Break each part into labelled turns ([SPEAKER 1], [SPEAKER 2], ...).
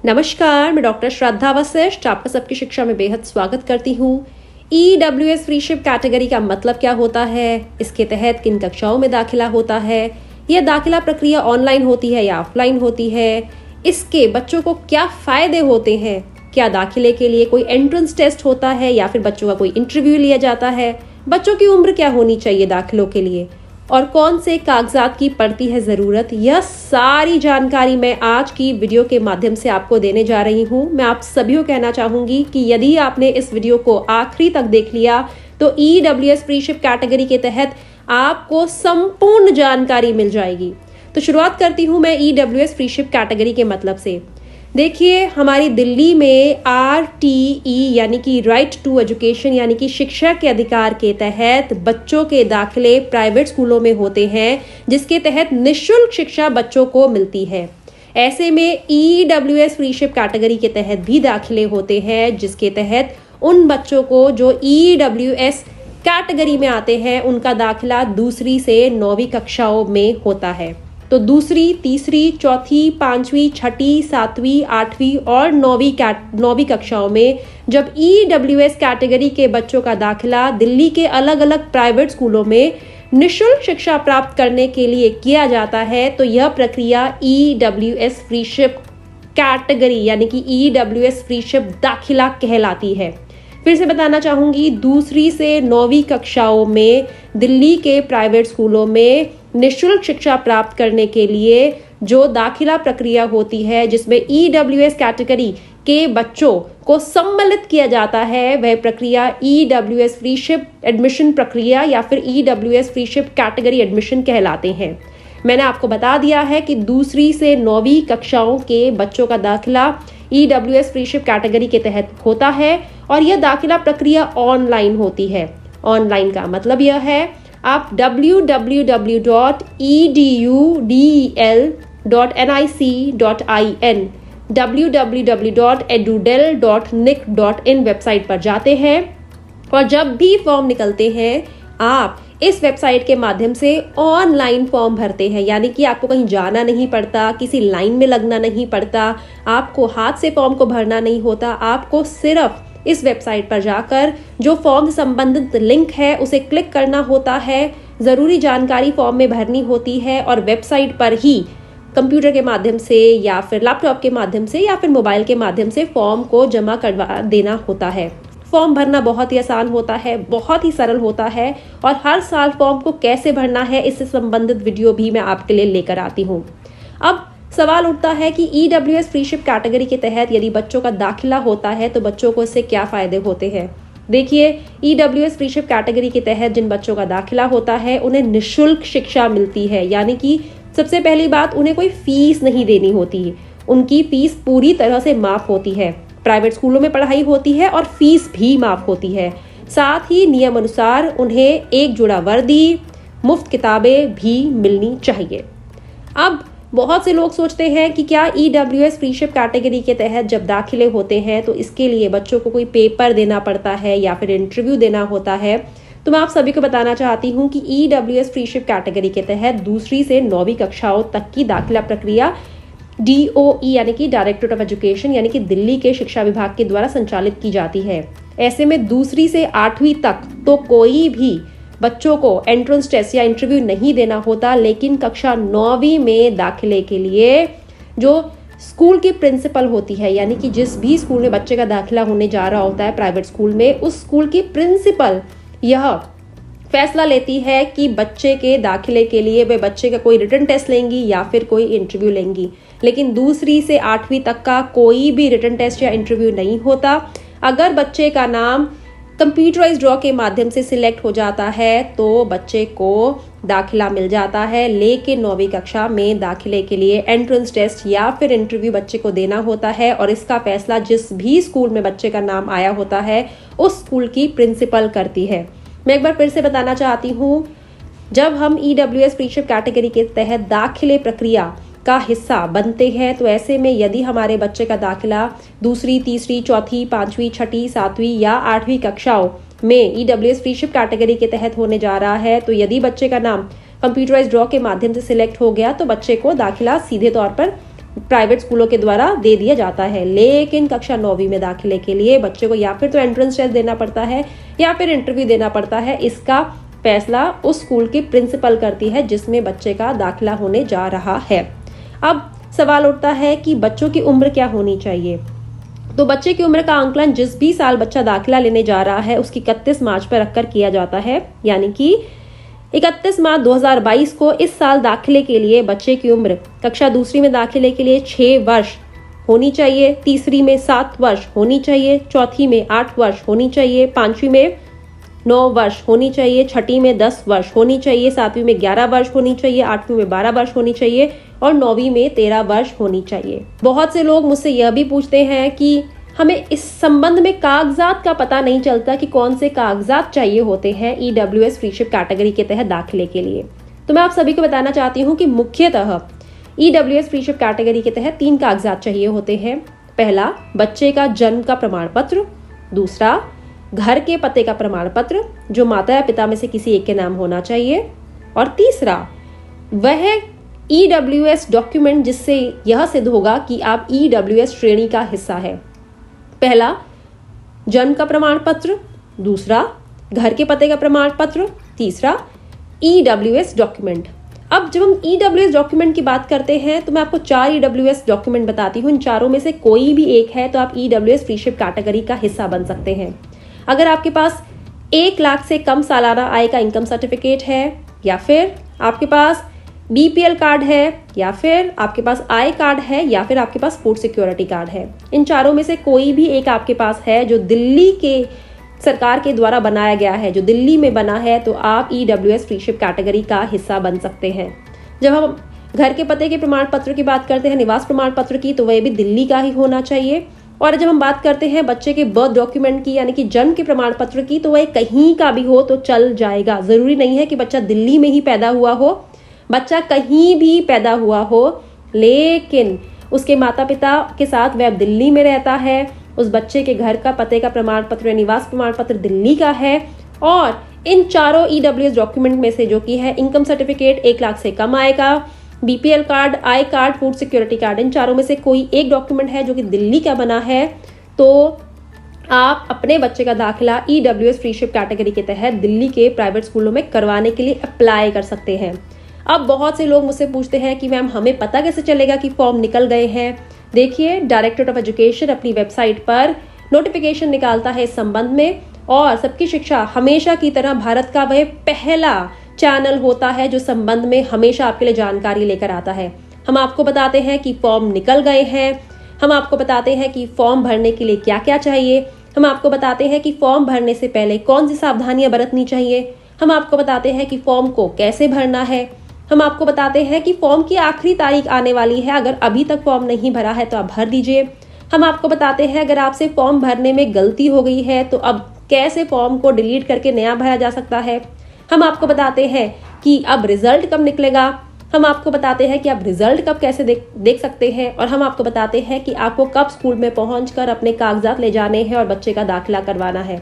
[SPEAKER 1] नमस्कार, मैं डॉक्टर श्रद्धा वशिष्ठ आपका सबकी शिक्षा में बेहद स्वागत करती हूँ। EWS फ्रीशिप कैटेगरी का मतलब क्या होता है, इसके तहत किन कक्षाओं में दाखिला होता है, यह दाखिला प्रक्रिया ऑनलाइन होती है या ऑफलाइन होती है, इसके बच्चों को क्या फायदे होते हैं, क्या दाखिले के लिए कोई एंट्रेंस टेस्ट होता है या फिर बच्चों का कोई इंटरव्यू लिया जाता है, बच्चों की उम्र क्या होनी चाहिए दाखिलों के लिए और कौन से कागजात की पड़ती है ज़रूरत, यह सारी जानकारी मैं आज की वीडियो के माध्यम से आपको देने जा रही हूँ। मैं आप सभी को कहना चाहूँगी कि यदि आपने इस वीडियो को आखिरी तक देख लिया तो EWS फ्रीशिप कैटेगरी के तहत आपको संपूर्ण जानकारी मिल जाएगी। तो शुरुआत करती हूँ मैं EWS फ्रीशिप कैटेगरी के मतलब से। देखिए, हमारी दिल्ली में RTE यानी कि राइट टू एजुकेशन यानी कि शिक्षा के अधिकार के तहत बच्चों के दाखिले प्राइवेट स्कूलों में होते हैं, जिसके तहत निःशुल्क शिक्षा बच्चों को मिलती है। ऐसे में EWS फ्रीशिप कैटेगरी के तहत भी दाखिले होते हैं, जिसके तहत उन बच्चों को जो EWS कैटेगरी में आते हैं उनका दाखिला दूसरी से 9वीं कक्षाओं में होता है। तो दूसरी, तीसरी, चौथी, पांचवी, छठी, सातवीं, आठवीं और 9वीं कक्षाओं में जब EWS कैटेगरी के बच्चों का दाखिला दिल्ली के अलग अलग प्राइवेट स्कूलों में निःशुल्क शिक्षा प्राप्त करने के लिए किया जाता है, तो यह प्रक्रिया EWS फ्रीशिप कैटेगरी यानी कि EWS फ्रीशिप दाखिला कहलाती है। फिर से बताना चाहूंगी, दूसरी से 9वीं कक्षाओं में दिल्ली के प्राइवेट स्कूलों में निःशुल्क शिक्षा प्राप्त करने के लिए जो दाखिला प्रक्रिया होती है, जिसमें EWS कैटेगरी के बच्चों को सम्मिलित किया जाता है, वह प्रक्रिया EWS फ्रीशिप एडमिशन प्रक्रिया या फिर EWS फ्रीशिप कैटेगरी एडमिशन कहलाते हैं। मैंने आपको बता दिया है कि दूसरी से 9वीं कक्षाओं के बच्चों का दाखिला EWS फ्रीशिप कैटेगरी के तहत होता है और यह दाखिला प्रक्रिया ऑनलाइन होती है। ऑनलाइन का मतलब यह है, आप www.edudel.nic.in www.edudel.nic.in वेबसाइट पर जाते हैं और जब भी फॉर्म निकलते हैं आप इस वेबसाइट के माध्यम से ऑनलाइन फॉर्म भरते हैं, यानी कि आपको कहीं जाना नहीं पड़ता, किसी लाइन में लगना नहीं पड़ता, आपको हाथ से फॉर्म को भरना नहीं होता। आपको सिर्फ इस वेबसाइट पर जाकर जो फॉर्म से संबंधित लिंक है उसे क्लिक करना होता है, ज़रूरी जानकारी फॉर्म में भरनी होती है और वेबसाइट पर ही कंप्यूटर के माध्यम से या फिर लैपटॉप के माध्यम से या फिर मोबाइल के माध्यम से फॉर्म को जमा करवा देना होता है। फॉर्म भरना बहुत ही आसान होता है, बहुत ही सरल होता है और हर साल फॉर्म को कैसे भरना है इससे संबंधित वीडियो भी मैं आपके लिए लेकर आती हूँ। अब सवाल उठता है कि EWS फ्रीशिप कैटेगरी के तहत यदि बच्चों का दाखिला होता है तो बच्चों को इससे क्या फायदे होते हैं। देखिए, EWS फ्रीशिप कैटेगरी के तहत जिन बच्चों का दाखिला होता है उन्हें निःशुल्क शिक्षा मिलती है, यानी कि सबसे पहली बात, उन्हें कोई फीस नहीं देनी होती, उनकी फीस पूरी तरह से माफ होती है। प्राइवेट स्कूलों में पढ़ाई होती है और फीस भी माफ होती है। साथ ही नियम अनुसार उन्हें एक जोड़ा वर्दी, मुफ्त किताबें भी मिलनी चाहिए। अब बहुत से लोग सोचते हैं कि क्या EWS फ्रीशिप कैटेगरी के तहत जब दाखिले होते हैं तो इसके लिए बच्चों को कोई पेपर देना पड़ता है या फिर इंटरव्यू देना होता है। तो मैं आप सभी को बताना चाहती हूँ कि EWS फ्रीशिप कैटेगरी के तहत दूसरी से 9वीं कक्षाओं तक की दाखिला प्रक्रिया DOE यानी कि डायरेक्टरेट ऑफ एजुकेशन यानी कि दिल्ली के शिक्षा विभाग के द्वारा संचालित की जाती है। ऐसे में दूसरी से 8वीं तक तो कोई भी बच्चों को एंट्रेंस टेस्ट या इंटरव्यू नहीं देना होता, लेकिन कक्षा 9वीं में दाखिले के लिए जो स्कूल की प्रिंसिपल होती है, यानी कि जिस भी स्कूल में बच्चे का दाखिला होने जा रहा होता है प्राइवेट स्कूल में, उस स्कूल की प्रिंसिपल यह फैसला लेती है कि बच्चे के दाखिले के लिए वे बच्चे का कोई रिटन टेस्ट लेंगी या फिर कोई इंटरव्यू लेंगी। लेकिन दूसरी से 8वीं तक का कोई भी रिटन टेस्ट या इंटरव्यू नहीं होता। अगर बच्चे का नाम कंप्यूटराइज्ड ड्रॉ के माध्यम से सिलेक्ट हो जाता है तो बच्चे को दाखिला मिल जाता है, लेकिन 9वीं कक्षा में दाखिले के लिए एंट्रेंस टेस्ट या फिर इंटरव्यू बच्चे को देना होता है और इसका फैसला जिस भी स्कूल में बच्चे का नाम आया होता है उस स्कूल की प्रिंसिपल करती है। मैं एक बार फिर से बताना चाहती हूँ, जब हम EWS फ्रीशिप कैटेगरी के तहत दाखिले प्रक्रिया का हिस्सा बनते हैं तो ऐसे में यदि हमारे बच्चे का दाखिला दूसरी, तीसरी, चौथी, पांचवी, छठी, सातवीं या 8वीं कक्षाओं में EWS फ्रीशिप कैटेगरी के तहत होने जा रहा है, तो यदि बच्चे का नाम कंप्यूटराइज्ड ड्रॉ के माध्यम से सिलेक्ट हो गया तो बच्चे को दाखिला सीधे तौर पर प्राइवेट स्कूलों के द्वारा दे दिया जाता है। लेकिन कक्षा 9वीं में दाखिले के लिए बच्चे को या फिर तो एंट्रेंस टेस्ट देना पड़ता है या फिर इंटरव्यू देना पड़ता है। इसका फैसला उस स्कूल की प्रिंसिपल करती है जिसमें बच्चे का दाखिला होने जा रहा है। अब सवाल उठता है कि बच्चों की उम्र क्या होनी चाहिए। तो बच्चे की उम्र का आंकलन जिस भी साल बच्चा दाखिला लेने जा रहा है उसकी 31 मार्च पर रखकर किया जाता है, यानी कि 31 मार्च 2022 को इस साल दाखिले के लिए बच्चे की उम्र कक्षा दूसरी में दाखिले के लिए 6 वर्ष होनी चाहिए, तीसरी में 7 वर्ष होनी चाहिए, चौथी में 8 वर्ष होनी चाहिए, पांचवी में 9 वर्ष होनी चाहिए, छठी में 10 वर्ष होनी चाहिए, सातवीं में 11 वर्ष होनी चाहिए, आठवीं में 12 वर्ष होनी चाहिए और 9वीं में 13 वर्ष होनी चाहिए। बहुत से लोग मुझसे यह भी पूछते हैं कि हमें इस संबंध में कागजात का पता नहीं चलता कि कौन से कागजात चाहिए होते हैं EWS फ्रीशिप कैटेगरी के तहत दाखिले के लिए। तो मैं आप सभी को बताना चाहती हूँ कि मुख्यतः EWS फ्रीशिप कैटेगरी के तहत 3 कागजात चाहिए होते हैं। पहला, बच्चे का जन्म का प्रमाण पत्र। दूसरा, घर के पते का प्रमाण पत्र जो माता या पिता में से किसी एक के नाम होना चाहिए। और तीसरा, वह EWS डॉक्यूमेंट जिससे यह सिद्ध होगा कि आप EWS श्रेणी का हिस्सा है। पहला, जन्म का प्रमाण पत्र। दूसरा, घर के पते का प्रमाण पत्र। तीसरा, EWS डॉक्यूमेंट। अब जब हम EWS डॉक्यूमेंट की बात करते हैं तो मैं आपको 4 EWS डॉक्यूमेंट बताती हूँ। इन चारों में से कोई भी एक है तो आप EWS फ्रीशिप कैटेगरी का हिस्सा बन सकते हैं। अगर आपके पास 1 लाख से कम सालाना आय का इनकम सर्टिफिकेट है, या फिर आपके पास BPL कार्ड है, या फिर आपके पास आय कार्ड है, या फिर आपके पास फूड सिक्योरिटी कार्ड है, इन चारों में से कोई भी एक आपके पास है जो दिल्ली के सरकार के द्वारा बनाया गया है, जो दिल्ली में बना है, तो आप EWS फ्रीशिप कैटेगरी का हिस्सा बन सकते हैं। जब हम घर के पते के प्रमाण पत्र की बात करते हैं, निवास प्रमाण पत्र की, तो वह भी दिल्ली का ही होना चाहिए। और जब हम बात करते हैं बच्चे के बर्थ डॉक्यूमेंट की, यानी कि जन्म के प्रमाण पत्र की, तो वह कहीं का भी हो तो चल जाएगा। जरूरी नहीं है कि बच्चा दिल्ली में ही पैदा हुआ हो, बच्चा कहीं भी पैदा हुआ हो, लेकिन उसके माता पिता के साथ वह दिल्ली में रहता है, उस बच्चे के घर का पते का प्रमाण पत्र या निवास प्रमाण पत्र दिल्ली का है। और इन चारों EWS डॉक्यूमेंट में से जो कि है इनकम सर्टिफिकेट 1 लाख से कम आय का, BPL कार्ड, आय कार्ड, फूड सिक्योरिटी कार्ड, इन चारों में से कोई एक डॉक्यूमेंट है जो कि दिल्ली का बना है, तो आप अपने बच्चे का दाखिला EWS फ्रीशिप कैटेगरी के तहत दिल्ली के प्राइवेट स्कूलों में करवाने के लिए अप्लाई कर सकते हैं। अब बहुत से लोग मुझसे पूछते हैं कि मैम हमें पता कैसे चलेगा कि फॉर्म निकल गए हैं। देखिए, डायरेक्टरेट ऑफ एजुकेशन अपनी वेबसाइट पर नोटिफिकेशन निकालता है इस संबंध में, और सबकी शिक्षा हमेशा की तरह भारत का वह पहला चैनल होता है जो संबंध में हमेशा आपके लिए जानकारी लेकर आता है। हम आपको बताते हैं कि फॉर्म निकल गए हैं, हम आपको बताते हैं कि फॉर्म भरने के लिए क्या क्या चाहिए, हम आपको बताते हैं कि फॉर्म भरने से पहले कौन सी सावधानियां बरतनी चाहिए, हम आपको बताते हैं कि फॉर्म को कैसे भरना है, हम आपको बताते हैं कि फॉर्म की आखिरी तारीख आने वाली है, अगर अभी तक फॉर्म नहीं भरा है तो आप भर दीजिए। हम आपको बताते हैं अगर आपसे फॉर्म भरने में गलती हो गई है तो अब कैसे फॉर्म को डिलीट करके नया भरा जा सकता है। हम आपको बताते हैं कि अब रिजल्ट कब निकलेगा, हम आपको बताते हैं कि आप रिजल्ट कब कैसे देख सकते हैं, और हम आपको बताते हैं कि आपको कब स्कूल में पहुंचकर अपने कागजात ले जाने हैं और बच्चे का दाखिला करवाना है।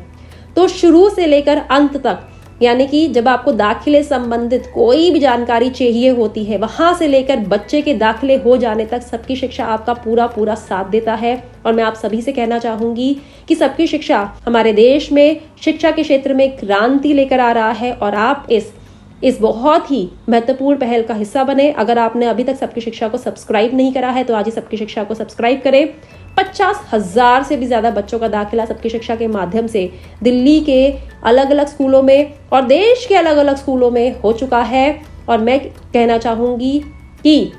[SPEAKER 1] तो शुरू से लेकर अंत तक, यानी कि जब आपको दाखिले संबंधित कोई भी जानकारी चाहिए होती है, वहां से लेकर बच्चे के दाखिले हो जाने तक सबकी शिक्षा आपका पूरा साथ देता है। और मैं आप सभी से कहना चाहूंगी कि सबकी शिक्षा हमारे देश में शिक्षा के क्षेत्र में क्रांति लेकर आ रहा है, और आप इस बहुत ही महत्वपूर्ण पहल का हिस्सा बने। अगर आपने अभी तक सबकी शिक्षा को सब्सक्राइब नहीं करा है तो आज ही सबकी शिक्षा को सब्सक्राइब करें। 50,000 से भी ज्यादा बच्चों का दाखिला सबकी शिक्षा के माध्यम से दिल्ली के अलग अलग स्कूलों में और देश के अलग अलग स्कूलों में हो चुका है। और मैं कहना चाहूंगी कि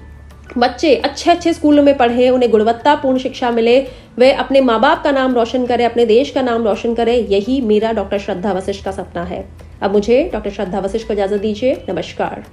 [SPEAKER 1] बच्चे अच्छे स्कूलों में पढ़े, उन्हें गुणवत्तापूर्ण शिक्षा मिले, वे अपने माँ बाप का नाम रोशन करें, अपने देश का नाम रोशन करें, यही मेरा डॉक्टर श्रद्धा वशिष्ठ का सपना है। अब मुझे डॉक्टर श्रद्धा वशिष्ठ को इजाजत दीजिए। नमस्कार।